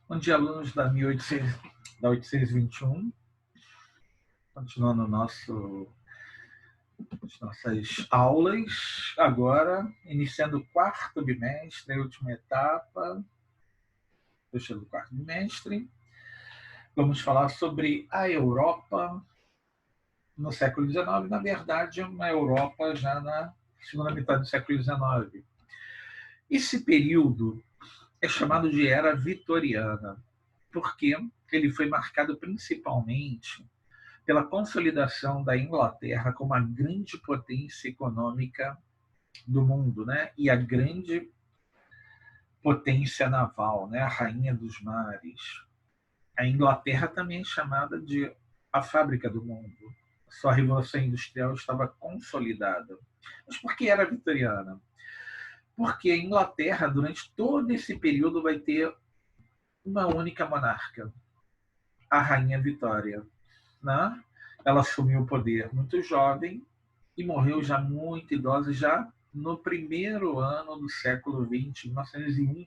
Bom dia, alunos da 821, continuando as nossas aulas, agora iniciando o quarto bimestre, a última etapa, fechando o quarto bimestre. Vamos falar sobre a Europa no século XIX, na verdade, uma Europa já na segunda metade do século XIX. Esse período é chamado de Era Vitoriana, porque ele foi marcado principalmente pela consolidação da Inglaterra como a grande potência econômica do mundo, né? E a grande potência naval, né? A rainha dos mares. A Inglaterra também é chamada de a fábrica do mundo. Sua revolução industrial estava consolidada. Mas por que era vitoriana? Porque a Inglaterra, durante todo esse período, vai ter uma única monarca, a rainha Vitória, né? Ela assumiu o poder muito jovem e morreu já muito idosa, já no primeiro ano do século XX, 1901.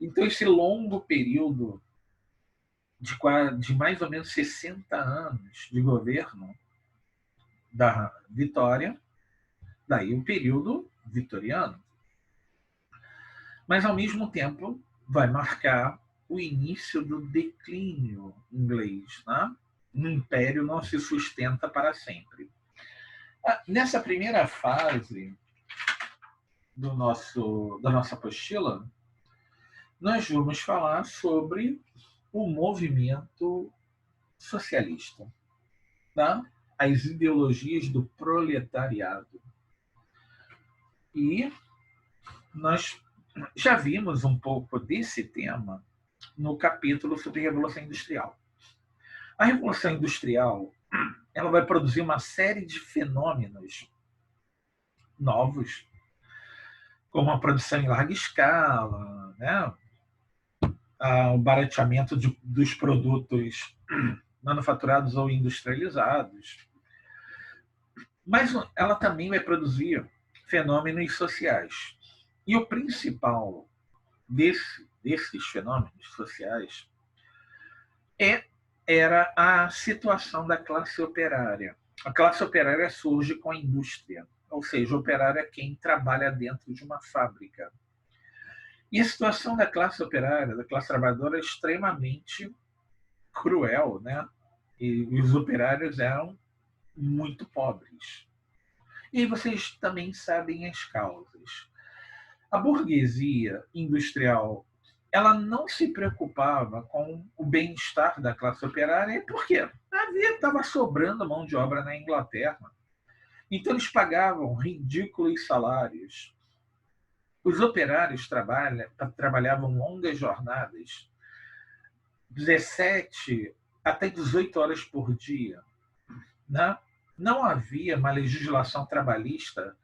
Então, esse longo período de mais ou menos 60 anos de governo da Vitória, daí o período vitoriano. Mas, ao mesmo tempo, vai marcar o início do declínio inglês, né? O império não se sustenta para sempre. Nessa primeira fase da nossa apostila, nós vamos falar sobre o movimento socialista, tá? As ideologias do proletariado. E nós já vimos um pouco desse tema no capítulo sobre Revolução Industrial. A Revolução Industrial ela vai produzir uma série de fenômenos novos, como a produção em larga escala, né? O barateamento dos produtos manufaturados ou industrializados. Mas ela também vai produzir fenômenos sociais. E o principal desses fenômenos sociais era a situação da classe operária. A classe operária surge com a indústria, ou seja, o operário é quem trabalha dentro de uma fábrica. E a situação da classe operária, da classe trabalhadora, é extremamente cruel, né? E os operários eram muito pobres. E vocês também sabem as causas. A burguesia industrial ela não se preocupava com o bem-estar da classe operária, porque estava sobrando mão de obra na Inglaterra. Então eles pagavam ridículos salários. Os operários trabalhavam longas jornadas, 17 até 18 horas por dia. Né? Não havia uma legislação trabalhista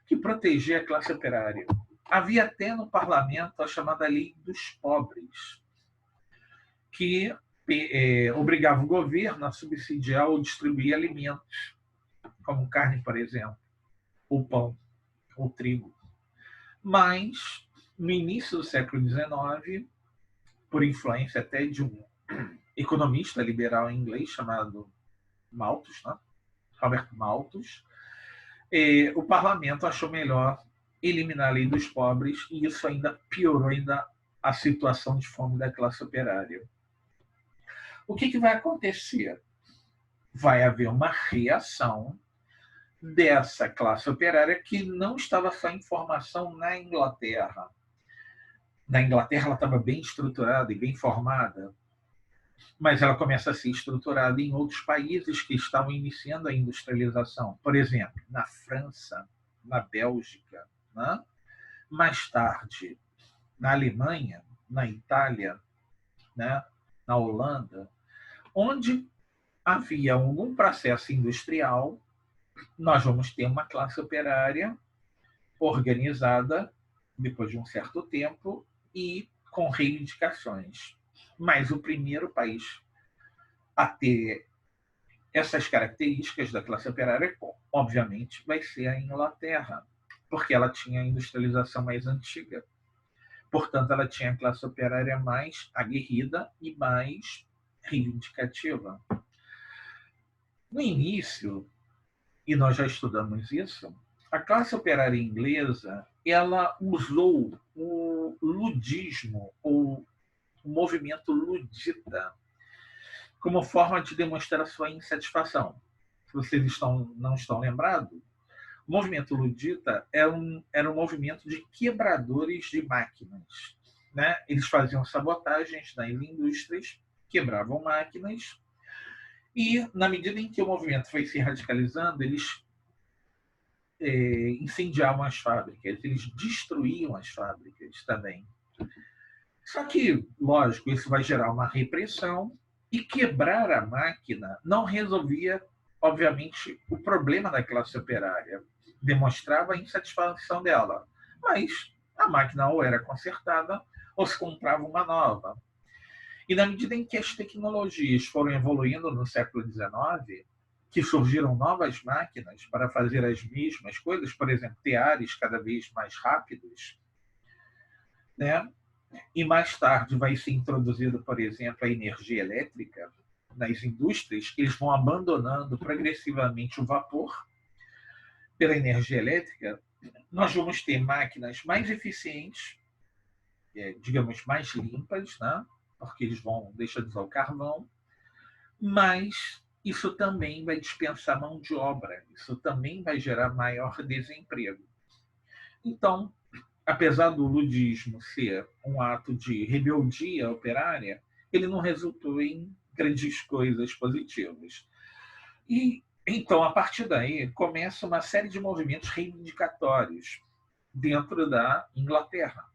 que protegia a classe operária. Havia até no parlamento a chamada Lei dos Pobres, que obrigava o governo a subsidiar ou distribuir alimentos, como carne, por exemplo, ou pão, ou trigo. Mas, no início do século XIX, por influência até de um economista liberal inglês chamado Malthus, né? Robert Malthus, o parlamento achou melhor eliminar a lei dos pobres e isso ainda piorou ainda a situação de fome da classe operária. O que vai acontecer? Vai haver uma reação dessa classe operária que não estava só em formação na Inglaterra. Na Inglaterra ela estava bem estruturada e bem formada, mas ela começa a ser estruturada em outros países que estavam iniciando a industrialização. Por exemplo, na França, na Bélgica, né? Mais tarde na Alemanha, na Itália, né? Na Holanda, onde havia algum processo industrial, nós vamos ter uma classe operária organizada depois de um certo tempo e com reivindicações. Mas o primeiro país a ter essas características da classe operária, obviamente, vai ser a Inglaterra, porque ela tinha a industrialização mais antiga. Portanto, ela tinha a classe operária mais aguerrida e mais reivindicativa. No início, e nós já estudamos isso, a classe operária inglesa ela usou o ludismo, ou o movimento ludita, como forma de demonstrar sua insatisfação. Se vocês não estão lembrados, o movimento ludita era um movimento de quebradores de máquinas. Né? Eles faziam sabotagens nas indústrias, quebravam máquinas, e, na medida em que o movimento foi se radicalizando, eles incendiavam as fábricas, eles destruíam as fábricas também. Só que, lógico, isso vai gerar uma repressão, e quebrar a máquina não resolvia, obviamente, o problema da classe operária. Demonstrava a insatisfação dela. Mas a máquina ou era consertada ou se comprava uma nova. E na medida em que as tecnologias foram evoluindo no século XIX, que surgiram novas máquinas para fazer as mesmas coisas, por exemplo, teares cada vez mais rápidos, né? E mais tarde vai ser introduzido, por exemplo, a energia elétrica nas indústrias, eles vão abandonando progressivamente o vapor pela energia elétrica. Nós vamos ter máquinas mais eficientes, digamos, mais limpas, né? Porque eles vão deixar de usar o carvão, mas isso também vai dispensar mão de obra, isso também vai gerar maior desemprego. Então, apesar do ludismo ser um ato de rebeldia operária, ele não resultou em grandes coisas positivas. E então, a partir daí, começa uma série de movimentos reivindicatórios dentro da Inglaterra.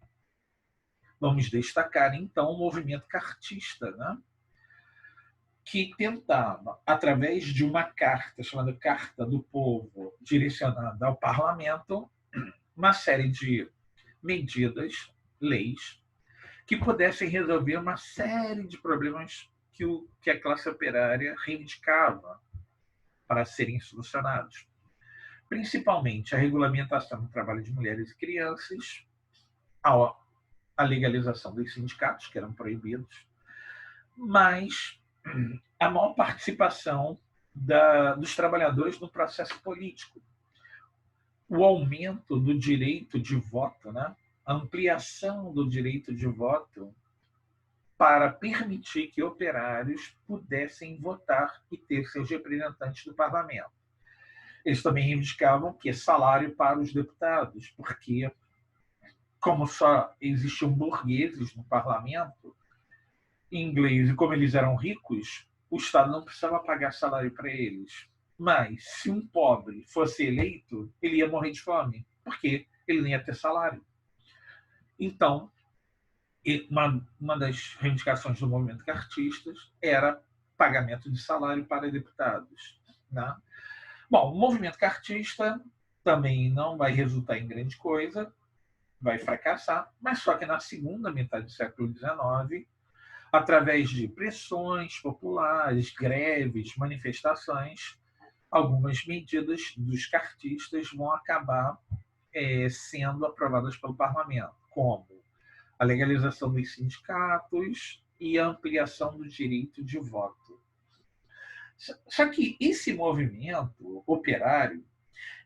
Vamos destacar, então, o movimento cartista, né? Que tentava, através de uma carta, chamada Carta do Povo, direcionada ao parlamento, uma série de medidas, leis, que pudessem resolver uma série de problemas que a classe operária reivindicava para serem solucionados. Principalmente a regulamentação do trabalho de mulheres e crianças, a legalização dos sindicatos, que eram proibidos, mas a maior participação dos trabalhadores no processo político, o aumento do direito de voto, né? A ampliação do direito de voto para permitir que operários pudessem votar e ter seus representantes no parlamento. Eles também reivindicavam que salário para os deputados, porque, como só existiam burgueses no parlamento inglês e como eles eram ricos, o Estado não precisava pagar salário para eles. Mas, se um pobre fosse eleito, ele ia morrer de fome, porque ele nem ia ter salário. Então, uma das reivindicações do movimento cartistas era pagamento de salário para deputados. Né? Bom, o movimento cartista também não vai resultar em grande coisa, vai fracassar, mas só que na segunda metade do século XIX, através de pressões populares, greves, manifestações, algumas medidas dos cartistas vão acabar sendo aprovadas pelo parlamento, como a legalização dos sindicatos e a ampliação do direito de voto. Só que esse movimento operário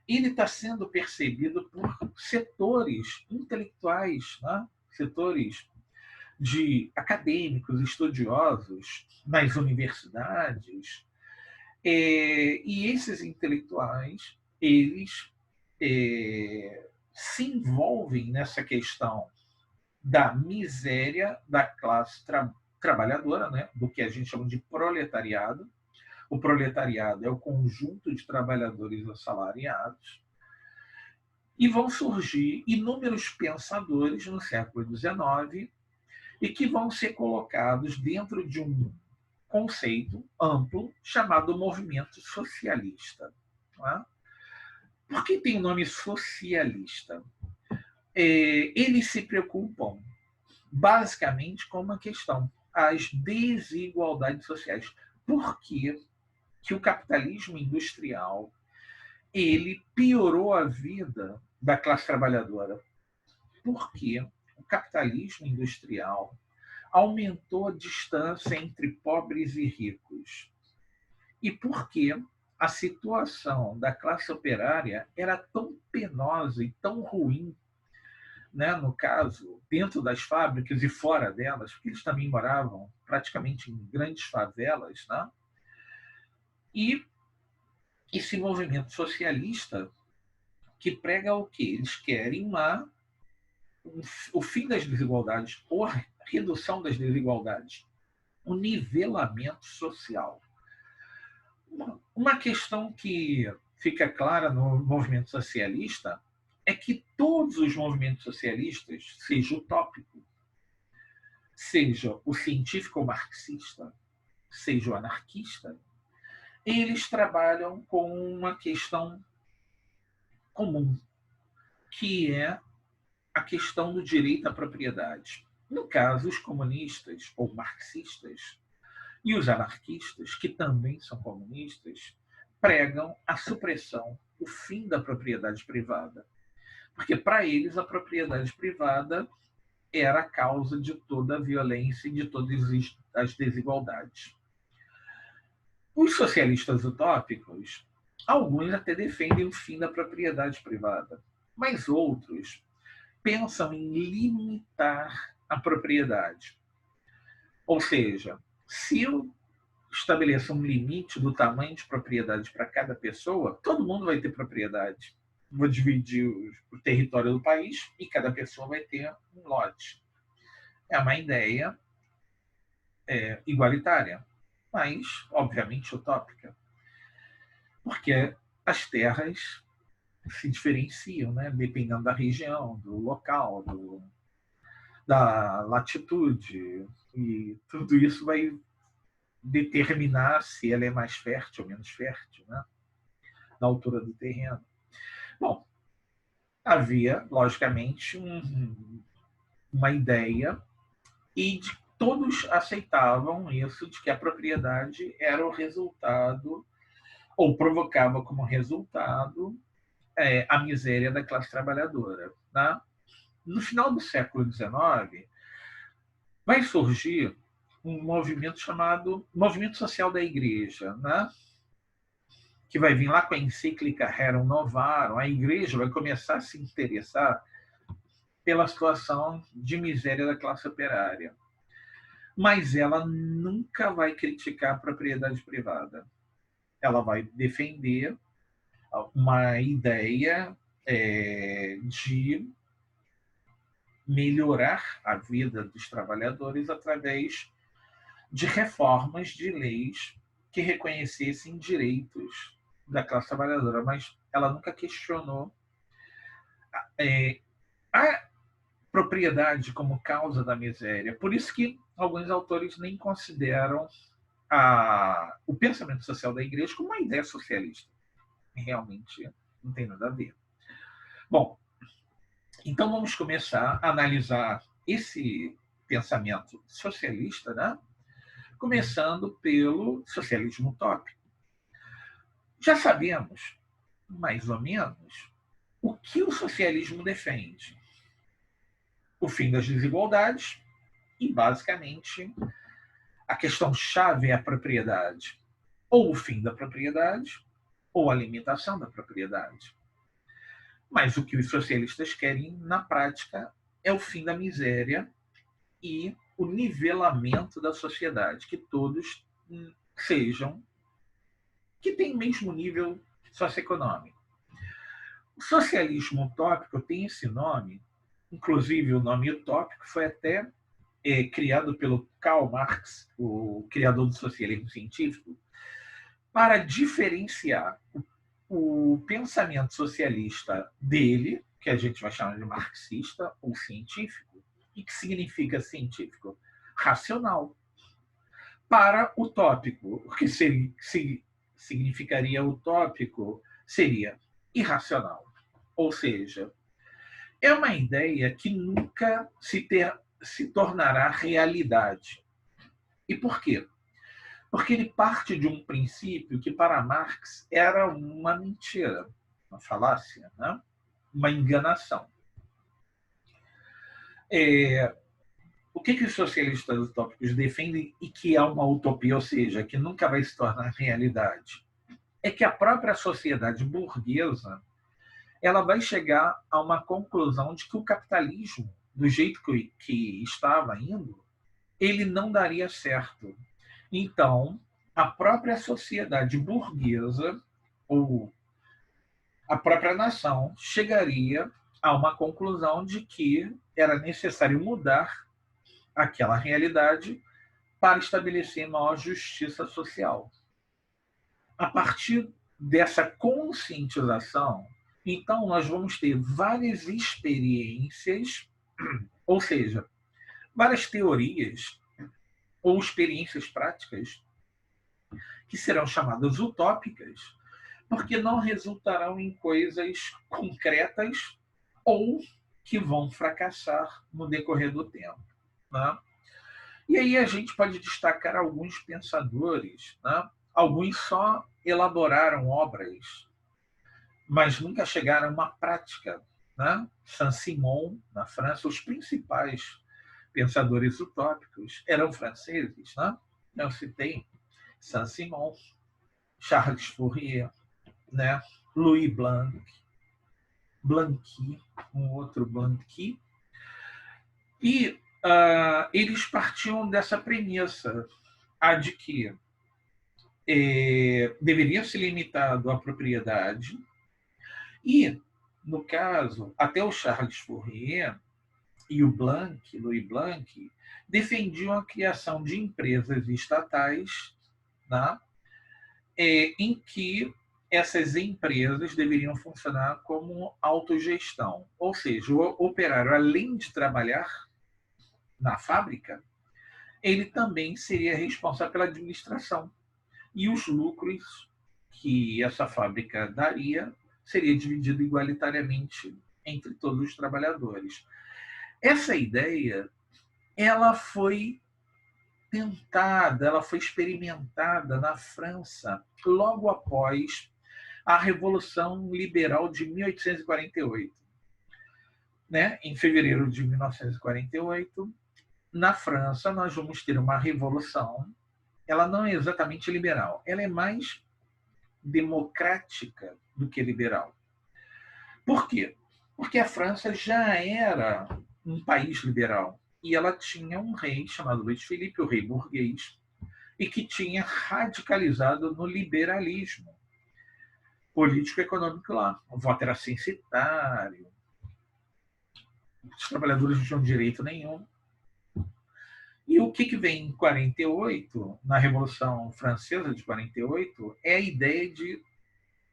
ele está sendo percebido por setores intelectuais, né? Setores de acadêmicos, estudiosos nas universidades, e esses intelectuais eles se envolvem nessa questão da miséria da classe trabalhadora, né? Do que a gente chama de proletariado. O proletariado é o conjunto de trabalhadores assalariados. E vão surgir inúmeros pensadores no século XIX e que vão ser colocados dentro de um conceito amplo chamado movimento socialista. Tá? Por que tem o nome socialista? Eles se preocupam basicamente com uma questão: as desigualdades sociais. Por que o capitalismo industrial ele piorou a vida da classe trabalhadora? Porque capitalismo industrial aumentou a distância entre pobres e ricos. E por que a situação da classe operária era tão penosa e tão ruim, né, no caso, dentro das fábricas e fora delas, porque eles também moravam praticamente em grandes favelas, né? E esse movimento socialista que prega o quê? Eles querem o fim das desigualdades, ou a redução das desigualdades, o nivelamento social. Uma questão que fica clara no movimento socialista é que todos os movimentos socialistas, seja o utópico, seja o científico ou marxista, seja o anarquista, eles trabalham com uma questão comum, que é a questão do direito à propriedade. No caso, os comunistas ou marxistas e os anarquistas, que também são comunistas, pregam a supressão, o fim da propriedade privada. Porque, para eles, a propriedade privada era a causa de toda a violência e de todas as desigualdades. Os socialistas utópicos, alguns até defendem o fim da propriedade privada, mas outros pensam em limitar a propriedade. Ou seja, se eu estabeleço um limite do tamanho de propriedade para cada pessoa, todo mundo vai ter propriedade. Vou dividir o território do país e cada pessoa vai ter um lote. É uma ideia igualitária, mas, obviamente, utópica. Porque as terras se diferenciam, né? Dependendo da região, do local, da latitude, e tudo isso vai determinar se ela é mais fértil ou menos fértil, né? Da altura do terreno. Bom, havia, logicamente, uma ideia e todos aceitavam isso, de que a propriedade era o resultado, ou provocava como resultado, a miséria da classe trabalhadora. Né? No final do século XIX, vai surgir um movimento chamado Movimento Social da Igreja, né? Que vai vir lá com a encíclica Rerum Novarum. A igreja vai começar a se interessar pela situação de miséria da classe operária. Mas ela nunca vai criticar a propriedade privada. Ela vai defender uma ideia de melhorar a vida dos trabalhadores através de reformas de leis que reconhecessem direitos da classe trabalhadora, mas ela nunca questionou a propriedade como causa da miséria. Por isso que alguns autores nem consideram o pensamento social da igreja como uma ideia socialista. Realmente não tem nada a ver. Bom, então vamos começar a analisar esse pensamento socialista, né? Começando pelo socialismo utópico. Já sabemos, mais ou menos, o que o socialismo defende. O fim das desigualdades e, basicamente, a questão-chave é a propriedade. Ou o fim da propriedade, ou a limitação da propriedade. Mas o que os socialistas querem, na prática, é o fim da miséria e o nivelamento da sociedade, que todos que tenham o mesmo nível socioeconômico. O socialismo utópico tem esse nome, inclusive o nome utópico foi até criado pelo Karl Marx, o criador do socialismo científico, para diferenciar o pensamento socialista dele, que a gente vai chamar de marxista ou científico, e que significa científico? Racional. Para utópico, o que significaria utópico seria irracional. Ou seja, é uma ideia que nunca se tornará realidade. E por quê? Porque ele parte de um princípio que, para Marx, era uma mentira, uma falácia, né? Uma enganação. É, o que os socialistas utópicos defendem e que é uma utopia, ou seja, que nunca vai se tornar realidade? É que a própria sociedade burguesa ela vai chegar a uma conclusão de que o capitalismo, do jeito que estava indo, ele não daria certo. Então, a própria sociedade burguesa, ou a própria nação, chegaria a uma conclusão de que era necessário mudar aquela realidade para estabelecer maior justiça social. A partir dessa conscientização, então nós vamos ter várias experiências, ou seja, várias teorias ou experiências práticas que serão chamadas utópicas, porque não resultarão em coisas concretas ou que vão fracassar no decorrer do tempo. Né? E aí a gente pode destacar alguns pensadores, né? Alguns só elaboraram obras, mas nunca chegaram a uma prática. Né? Saint-Simon, na França, os principais pensadores utópicos eram franceses. Né? Eu citei Saint-Simon, Charles Fourier, né? Louis Blanqui, um outro Blanqui, e eles partiam dessa premissa, a de que deveria ser limitado à propriedade e, no caso, até o Charles Fourier e o Louis Blanc, defendiam a criação de empresas estatais, né, em que essas empresas deveriam funcionar como autogestão. Ou seja, o operário, além de trabalhar na fábrica, ele também seria responsável pela administração. E os lucros que essa fábrica daria seria dividido igualitariamente entre todos os trabalhadores. Essa ideia, ela foi tentada, ela foi experimentada na França logo após a Revolução Liberal de 1848. Né? Em fevereiro de 1948, na França, nós vamos ter uma revolução. Ela não é exatamente liberal, ela é mais democrática do que liberal. Por quê? Porque a França já era um país liberal e ela tinha um rei chamado Luís Felipe, o rei burguês, e que tinha radicalizado no liberalismo político-econômico lá. O voto era censitário, os trabalhadores não tinham direito nenhum. E o que vem em 48, na Revolução Francesa de 48, é a ideia de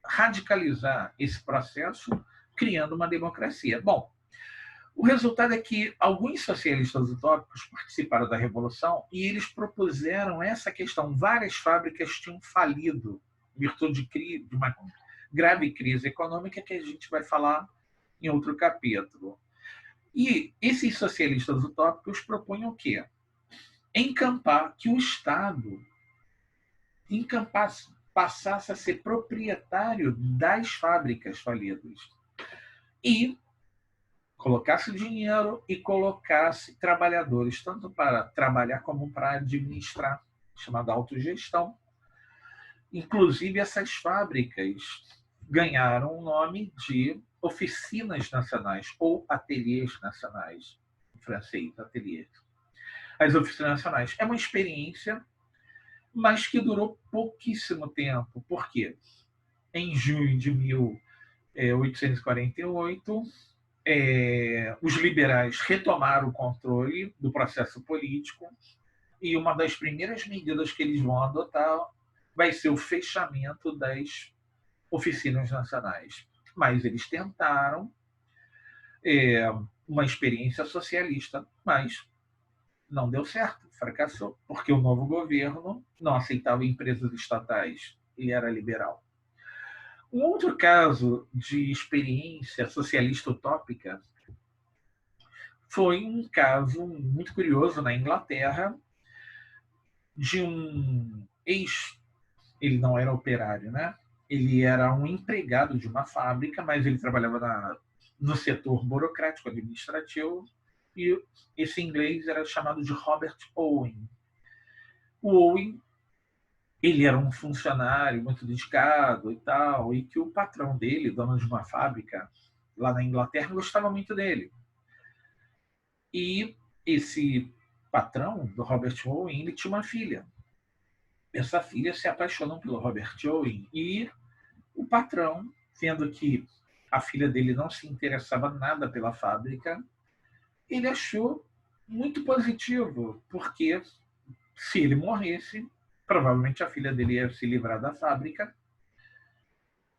radicalizar esse processo, criando uma democracia. Bom, o resultado é que alguns socialistas utópicos participaram da Revolução e eles propuseram essa questão. Várias fábricas tinham falido, em virtude de uma grave crise econômica que a gente vai falar em outro capítulo. E esses socialistas utópicos propunham o quê? Encampar que o Estado passasse a ser proprietário das fábricas falidas e colocasse dinheiro e colocasse trabalhadores, tanto para trabalhar como para administrar, chamada autogestão. Inclusive, essas fábricas ganharam o nome de oficinas nacionais ou ateliês nacionais, em francês, ateliês. As oficinas nacionais é uma experiência, mas que durou pouquíssimo tempo. Por quê? Em junho de 1848, os liberais retomaram o controle do processo político e uma das primeiras medidas que eles vão adotar vai ser o fechamento das oficinas nacionais. Mas eles tentaram uma experiência socialista, mas não deu certo, fracassou, porque o novo governo não aceitava empresas estatais, ele era liberal. Um outro caso de experiência socialista utópica foi um caso muito curioso na Inglaterra de um ele não era operário, né? Ele era um empregado de uma fábrica, mas ele trabalhava no setor burocrático administrativo e esse inglês era chamado de Robert Owen. O Owen, ele era um funcionário muito dedicado e tal, e que o patrão dele, dono de uma fábrica lá na Inglaterra, gostava muito dele. E esse patrão do Robert Owen, ele tinha uma filha. Essa filha se apaixonou pelo Robert Owen e o patrão, vendo que a filha dele não se interessava nada pela fábrica, ele achou muito positivo, porque se ele morresse, provavelmente a filha dele ia se livrar da fábrica.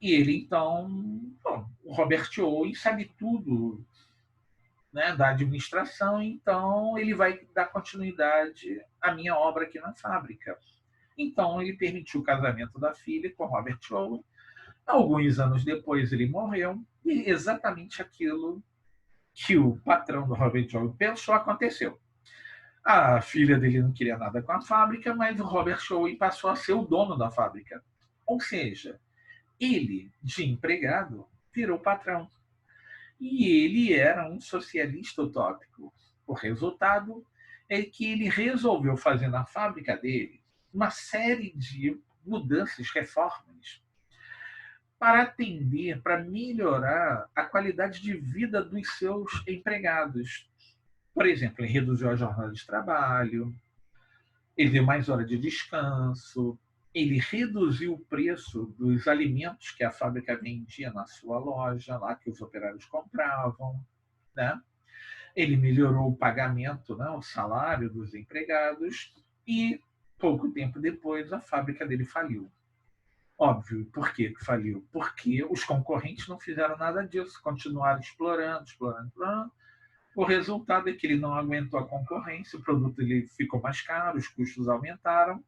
E ele, então, bom, o Robert Owen sabe tudo, né, da administração, então ele vai dar continuidade à minha obra aqui na fábrica. Então ele permitiu o casamento da filha com Robert Owen. Alguns anos depois ele morreu e exatamente aquilo que o patrão do Robert Owen pensou aconteceu. A filha dele não queria nada com a fábrica, mas o Robert Owen passou a ser o dono da fábrica. Ou seja, ele, de empregado, virou patrão. E ele era um socialista utópico. O resultado é que ele resolveu fazer na fábrica dele uma série de mudanças, reformas, para atender, para melhorar a qualidade de vida dos seus empregados. Por exemplo, ele reduziu a jornada de trabalho, ele deu mais hora de descanso, ele reduziu o preço dos alimentos que a fábrica vendia na sua loja, lá que os operários compravam, né? Ele melhorou o pagamento, né, o salário dos empregados e pouco tempo depois a fábrica dele faliu. Óbvio, por que faliu? Porque os concorrentes não fizeram nada disso, continuaram explorando, explorando, explorando. O resultado é que ele não aguentou a concorrência, o produto ele ficou mais caro, os custos aumentaram,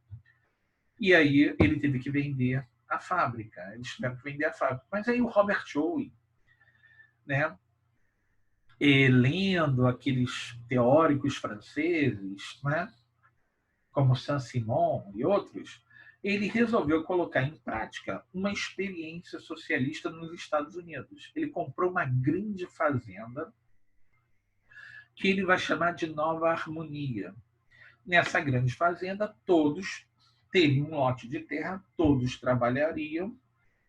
e aí ele teve que vender a fábrica. Eles tiveram que vender a fábrica. Mas aí o Robert Owen, né, lendo aqueles teóricos franceses, né, como Saint-Simon e outros, ele resolveu colocar em prática uma experiência socialista nos Estados Unidos. Ele comprou uma grande fazenda que ele vai chamar de Nova Harmonia. Nessa grande fazenda, todos teriam um lote de terra, todos trabalhariam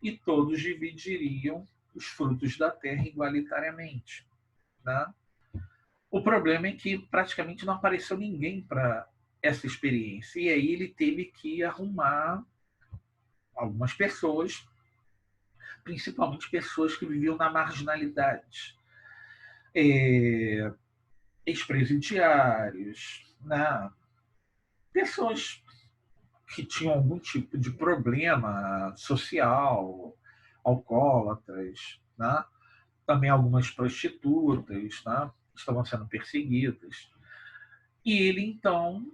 e todos dividiriam os frutos da terra igualitariamente. Né? O problema é que praticamente não apareceu ninguém para essa experiência. E aí ele teve que arrumar algumas pessoas, principalmente pessoas que viviam na marginalidade. Ex-presidiários, né? Pessoas que tinham algum tipo de problema social, alcoólatras, né? Também algumas prostitutas, né? Estavam sendo perseguidas. E ele, então,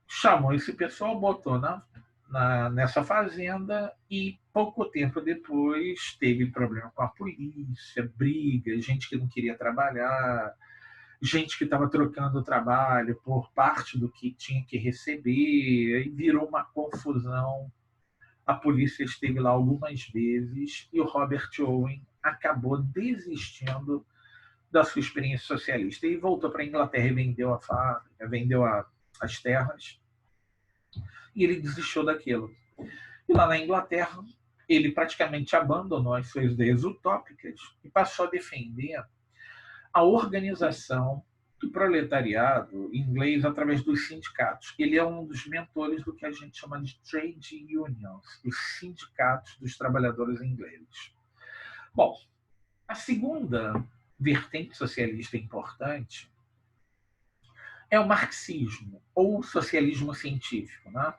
chamou esse pessoal, botou nessa fazenda e pouco tempo depois teve problema com a polícia, briga, gente que não queria trabalhar, gente que estava trocando o trabalho por parte do que tinha que receber, e virou uma confusão. A polícia esteve lá algumas vezes e o Robert Owen acabou desistindo da sua experiência socialista e voltou para a Inglaterra e vendeu a fábrica, vendeu as terras e ele desistiu daquilo. E lá na Inglaterra, ele praticamente abandonou as suas ideias utópicas e passou a defender a organização do proletariado inglês através dos sindicatos. Ele é um dos mentores do que a gente chama de trade unions, os sindicatos dos trabalhadores ingleses. Bom, a segunda vertente socialista importante é o marxismo, ou socialismo científico. Né?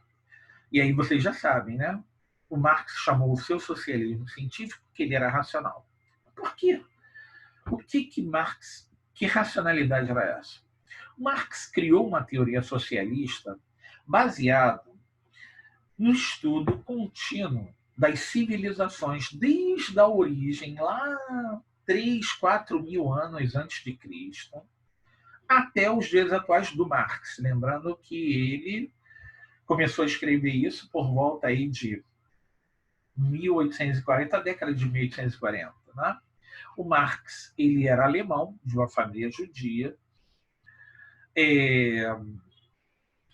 E aí vocês já sabem, né? O Marx chamou o seu socialismo científico que ele era racional. Por quê? O que Marx, que racionalidade era essa? Marx criou uma teoria socialista baseada no estudo contínuo das civilizações desde a origem, lá 3, 4 mil anos antes de Cristo, até os dias atuais do Marx. Lembrando que ele começou a escrever isso por volta aí de 1840, a década de 1840. Né? O Marx ele era alemão, de uma família judia, É,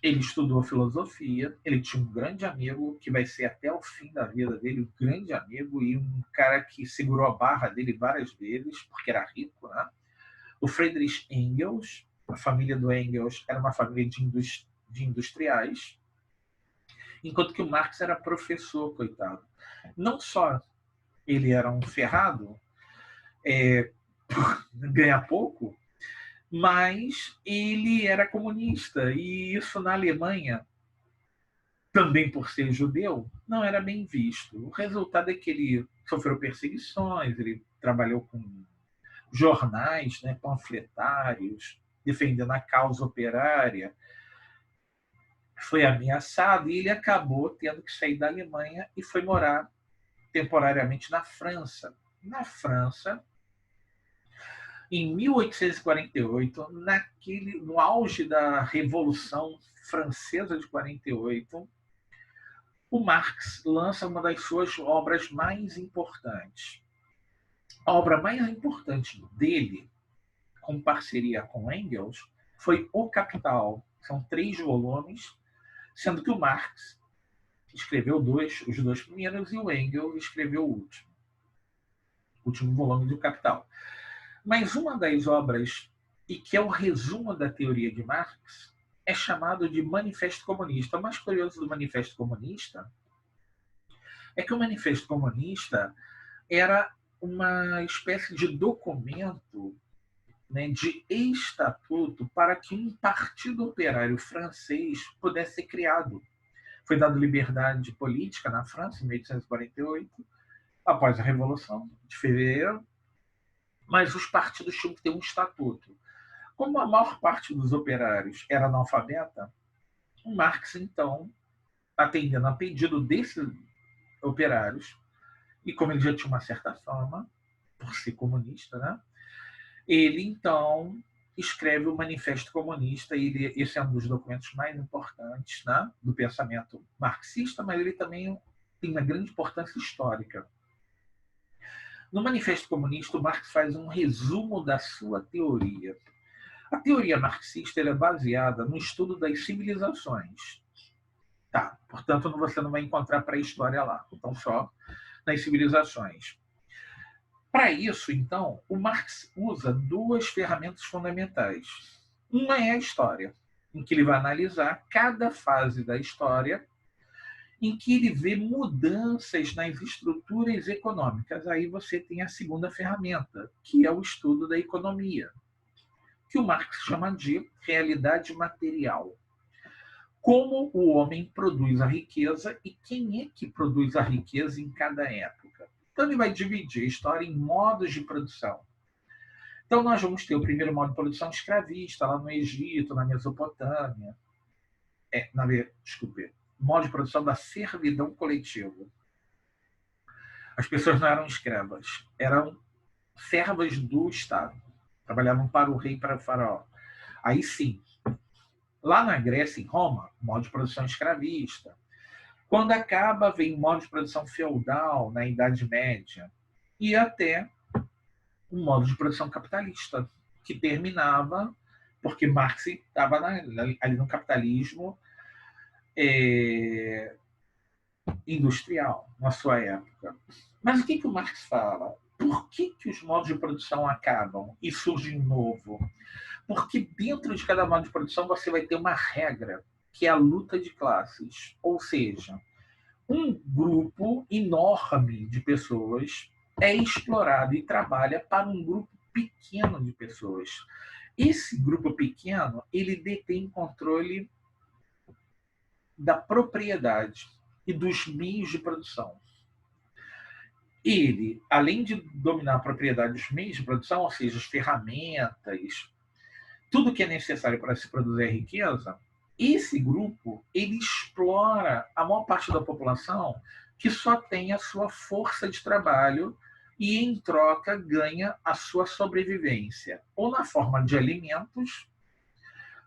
ele estudou filosofia, ele tinha um grande amigo, que vai ser até o fim da vida dele, um grande amigo, e um cara que segurou a barra dele várias vezes, porque era rico, né? O Friedrich Engels, a família do Engels era uma família de industriais, enquanto que o Marx era professor, coitado. Não só ele era um ferrado, ganha pouco, mas ele era comunista, e isso na Alemanha, também por ser judeu, não era bem visto. O resultado é que ele sofreu perseguições, ele trabalhou com jornais, né, panfletários, defendendo a causa operária, foi ameaçado e ele acabou tendo que sair da Alemanha e foi morar temporariamente na França. Na França, em 1848, no auge da Revolução Francesa de 48, o Marx lança uma das suas obras mais importantes. A obra mais importante dele, com parceria com Engels, foi O Capital. São 3 volumes, sendo que o Marx escreveu os 2 primeiros e o Engels escreveu o último volume do Capital. Mas uma das obras, e que é o resumo da teoria de Marx, é chamado de Manifesto Comunista. O mais curioso do Manifesto Comunista é que o Manifesto Comunista era uma espécie de documento, né, de estatuto para que um partido operário francês pudesse ser criado. Foi dado liberdade política na França em 1848, após a Revolução de Fevereiro, mas os partidos tinham que ter um estatuto. Como a maior parte dos operários era analfabeta, o Marx, então, atendendo a pedido desses operários, e como ele já tinha uma certa fama, por ser comunista, né? Ele, então, escreve o Manifesto Comunista, e esse é um dos documentos mais importantes, né, do pensamento marxista, mas ele também tem uma grande importância histórica. No Manifesto Comunista, o Marx faz um resumo da sua teoria. A teoria marxista é baseada no estudo das civilizações. Tá, portanto, você não vai encontrar pré-história lá, então só nas civilizações. Para isso, então, o Marx usa 2 ferramentas fundamentais. Uma é a história, em que ele vai analisar cada fase da história em que ele vê mudanças nas estruturas econômicas. Aí você tem a segunda ferramenta, que é o estudo da economia, que o Marx chama de realidade material. Como o homem produz a riqueza e quem é que produz a riqueza em cada época. Então ele vai dividir a história em modos de produção. Então nós vamos ter o primeiro modo de produção escravista, lá no Egito, na Mesopotâmia. Desculpe, modo de produção da servidão coletiva. As pessoas não eram escravas, eram servas do Estado. Trabalhavam para o rei e para o faraó. Aí sim, lá na Grécia, em Roma, modo de produção escravista. Quando acaba, vem o modo de produção feudal, na Idade Média, e até um modo de produção capitalista, que terminava, porque Marx estava ali no capitalismo industrial, na sua época. Mas o que o Marx fala? Por que os modos de produção acabam e surge um novo? Porque dentro de cada modo de produção você vai ter uma regra, que é a luta de classes. Ou seja, um grupo enorme de pessoas é explorado e trabalha para um grupo pequeno de pessoas. Esse grupo pequeno, ele detém controle da propriedade e dos meios de produção. Ele, além de dominar a propriedade dos meios de produção, ou seja, as ferramentas, tudo que é necessário para se produzir riqueza, esse grupo ele explora a maior parte da população que só tem a sua força de trabalho e, em troca, ganha a sua sobrevivência, ou na forma de alimentos,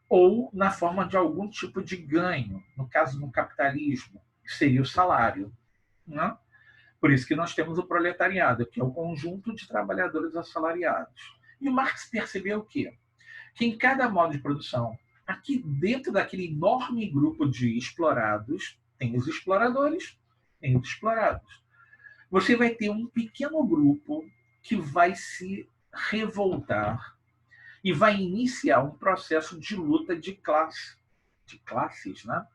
ou na forma de algum tipo de ganho, no caso no capitalismo, que seria o salário. Né? Por isso que nós temos o proletariado, que é o conjunto de trabalhadores assalariados. E o Marx percebeu o quê? Que em cada modo de produção aqui dentro daquele enorme grupo de explorados, tem os exploradores, tem os explorados. Você vai ter um pequeno grupo que vai se revoltar e vai iniciar um processo de luta de classes, né?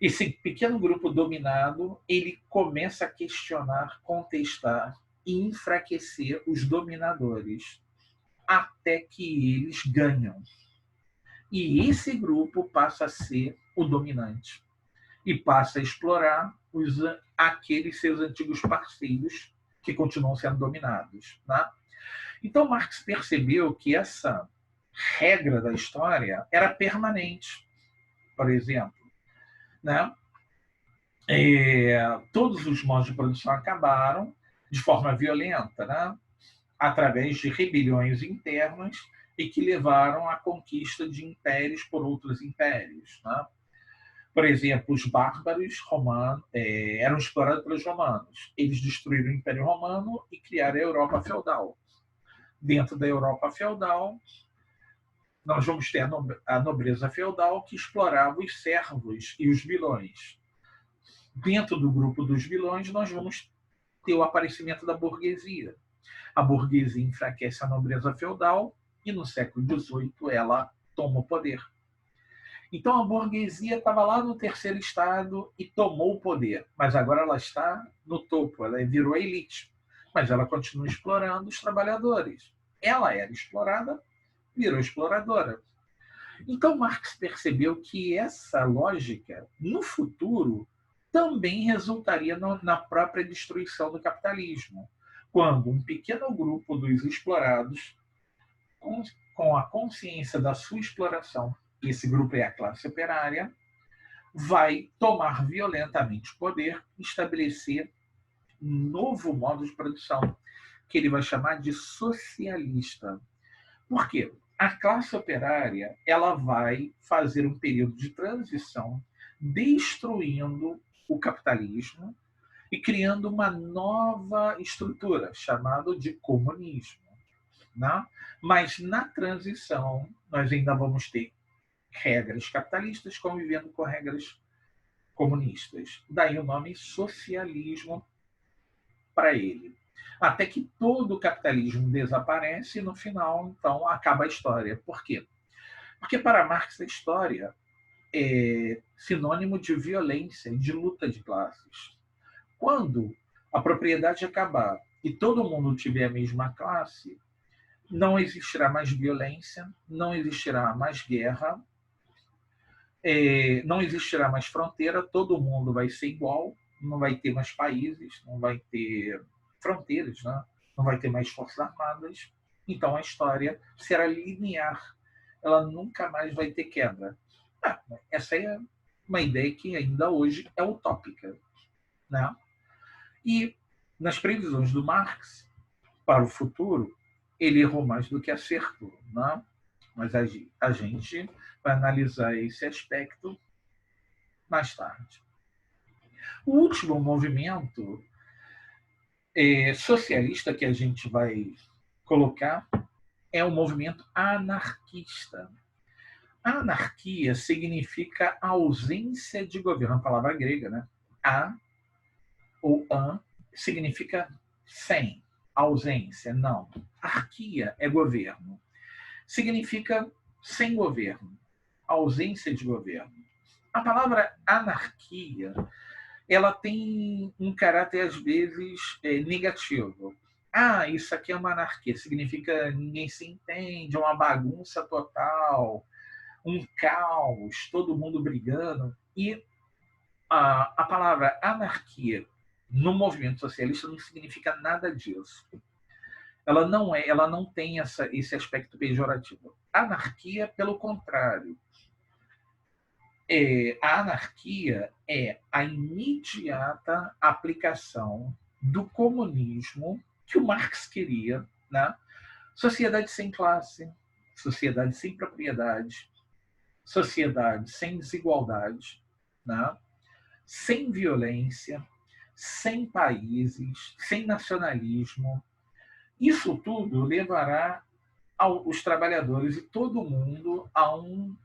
Esse pequeno grupo dominado, ele começa a questionar, contestar e enfraquecer os dominadores até que eles ganham. E esse grupo passa a ser o dominante e passa a explorar aqueles seus antigos parceiros que continuam sendo dominados. Né? Então, Marx percebeu que essa regra da história era permanente. Por exemplo, né? Todos os modos de produção acabaram de forma violenta, né? Através de rebeliões internas e que levaram à conquista de impérios por outros impérios. Né? Por exemplo, os bárbaros romanos eram explorados pelos romanos. Eles destruíram o Império Romano e criaram a Europa feudal. Dentro da Europa feudal, nós vamos ter a nobreza feudal que explorava os servos e os vilões. Dentro do grupo dos vilões, nós vamos ter o aparecimento da burguesia. A burguesia enfraquece a nobreza feudal e no século XVIII ela toma o poder. Então a burguesia estava lá no terceiro estado e tomou o poder, mas agora ela está no topo, ela virou a elite, mas ela continua explorando os trabalhadores. Ela era explorada, virou exploradora. Então Marx percebeu que essa lógica, no futuro, também resultaria na própria destruição do capitalismo, quando um pequeno grupo dos explorados, com a consciência da sua exploração, esse grupo é a classe operária, vai tomar violentamente o poder e estabelecer um novo modo de produção, que ele vai chamar de socialista. Por quê? A classe operária ela vai fazer um período de transição, destruindo o capitalismo e criando uma nova estrutura, chamada de comunismo. Né? Mas na transição, nós ainda vamos ter regras capitalistas convivendo com regras comunistas. Daí o nome socialismo para ele. Até que todo o capitalismo desaparece e no final, então, acaba a história. Por quê? Porque para Marx a história é sinônimo de violência, de luta de classes. Quando a propriedade acabar e todo mundo tiver a mesma classe, não existirá mais violência, não existirá mais guerra, não existirá mais fronteira, todo mundo vai ser igual, não vai ter mais países, não vai ter fronteiras, né? Não vai ter mais forças armadas. Então a história será linear, ela nunca mais vai ter quebra. Essa é uma ideia que ainda hoje é utópica. Né? E nas previsões do Marx para o futuro, ele errou mais do que acertou. Né? Mas a gente vai analisar esse aspecto mais tarde. O último movimento socialista que a gente vai colocar é o movimento anarquista. A anarquia significa ausência de governo, a palavra grega, né? A ou an significa sem, ausência, não. Arquia é governo. Significa sem governo, ausência de governo. A palavra anarquia, ela tem um caráter, às vezes, negativo. Isso aqui é uma anarquia, significa ninguém se entende, é uma bagunça total, um caos, todo mundo brigando. E a palavra anarquia no movimento socialista não significa nada disso. Ela não tem esse aspecto pejorativo. Anarquia, pelo contrário, a anarquia é a imediata aplicação do comunismo que o Marx queria, né? Sociedade sem classe, sociedade sem propriedade, sociedade sem desigualdade, né? Sem violência, sem países, sem nacionalismo. Isso tudo levará os trabalhadores e todo mundo a um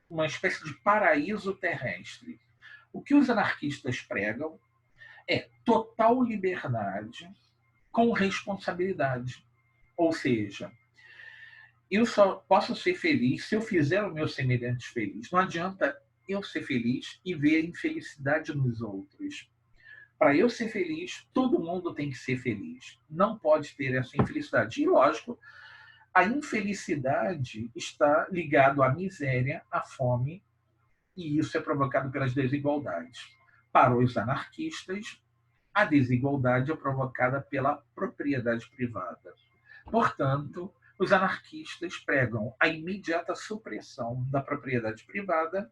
uma espécie de paraíso terrestre. O que os anarquistas pregam é total liberdade com responsabilidade. Ou seja, eu só posso ser feliz se eu fizer o meu semelhante feliz. Não adianta eu ser feliz e ver a infelicidade nos outros. Para eu ser feliz, todo mundo tem que ser feliz. Não pode ter essa infelicidade. E, lógico, a infelicidade está ligada à miséria, à fome, e isso é provocado pelas desigualdades. Para os anarquistas, a desigualdade é provocada pela propriedade privada. Portanto, os anarquistas pregam a imediata supressão da propriedade privada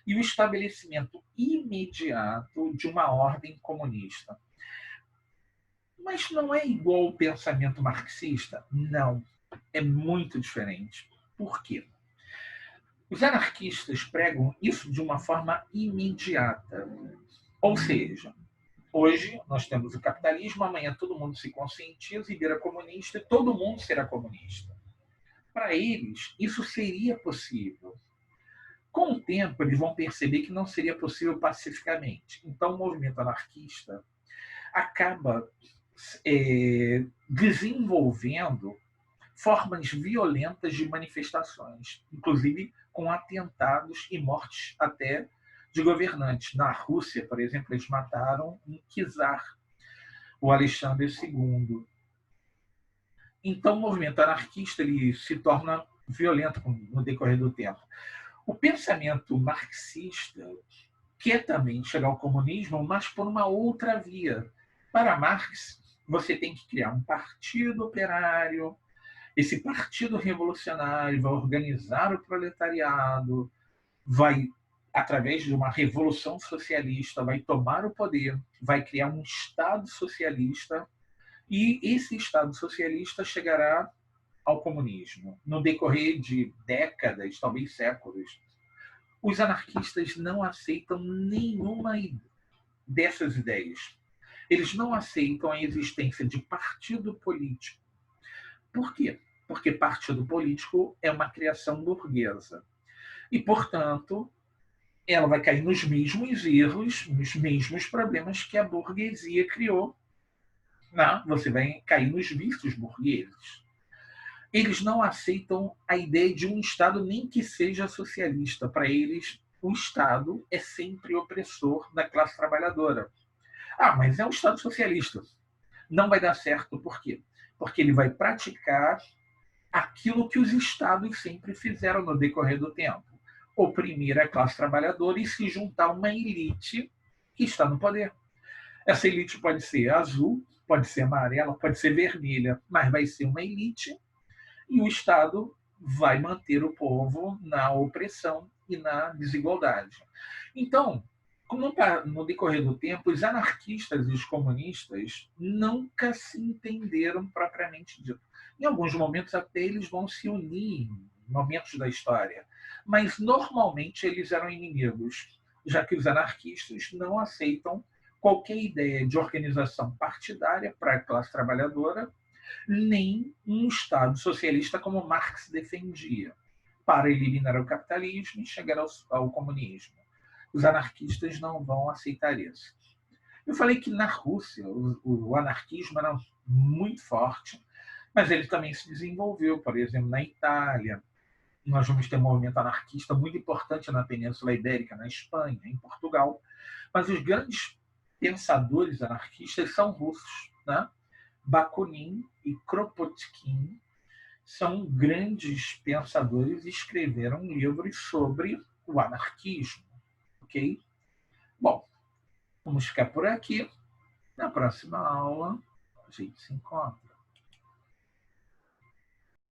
e o estabelecimento imediato de uma ordem comunista. Mas não é igual ao pensamento marxista? Não. É muito diferente. Por quê? Os anarquistas pregam isso de uma forma imediata. Ou seja, hoje nós temos o capitalismo, amanhã todo mundo se conscientiza e vira comunista e todo mundo será comunista. Para eles, isso seria possível. Com o tempo, eles vão perceber que não seria possível pacificamente. Então, o movimento anarquista acaba desenvolvendo formas violentas de manifestações, inclusive com atentados e mortes até de governantes. Na Rússia, por exemplo, eles mataram um czar, o Alexandre II. Então, o movimento anarquista ele se torna violento no decorrer do tempo. O pensamento marxista quer também chegar ao comunismo, mas por uma outra via. Para Marx, você tem que criar um partido operário, esse partido revolucionário vai organizar o proletariado, vai, através de uma revolução socialista, vai tomar o poder, vai criar um Estado socialista, e esse Estado socialista chegará ao comunismo, no decorrer de décadas, talvez séculos. Os anarquistas não aceitam nenhuma dessas ideias. Eles não aceitam a existência de partido político. Por quê? Porque partido político é uma criação burguesa. E, portanto, ela vai cair nos mesmos erros, nos mesmos problemas que a burguesia criou. Não, você vai cair nos vícios burgueses. Eles não aceitam a ideia de um Estado nem que seja socialista. Para eles, o Estado é sempre opressor da classe trabalhadora. Ah, mas é um Estado socialista. Não vai dar certo. Por quê? Porque ele vai praticar aquilo que os Estados sempre fizeram no decorrer do tempo. Oprimir a classe trabalhadora e se juntar a uma elite que está no poder. Essa elite pode ser azul, pode ser amarela, pode ser vermelha, mas vai ser uma elite e o Estado vai manter o povo na opressão e na desigualdade. Então, no decorrer do tempo, os anarquistas e os comunistas nunca se entenderam propriamente dito. Em alguns momentos, até eles vão se unir em momentos da história, mas normalmente eles eram inimigos, já que os anarquistas não aceitam qualquer ideia de organização partidária para a classe trabalhadora, nem um Estado socialista como Marx defendia, para eliminar o capitalismo e chegar ao comunismo. Os anarquistas não vão aceitar isso. Eu falei que na Rússia o anarquismo era muito forte, mas ele também se desenvolveu, por exemplo, na Itália. Nós vamos ter um movimento anarquista muito importante na Península Ibérica, na Espanha, em Portugal. Mas os grandes pensadores anarquistas são russos, né? Bakunin e Kropotkin são grandes pensadores e escreveram livros sobre o anarquismo, ok? Bom, vamos ficar por aqui. Na próxima aula, a gente se encontra.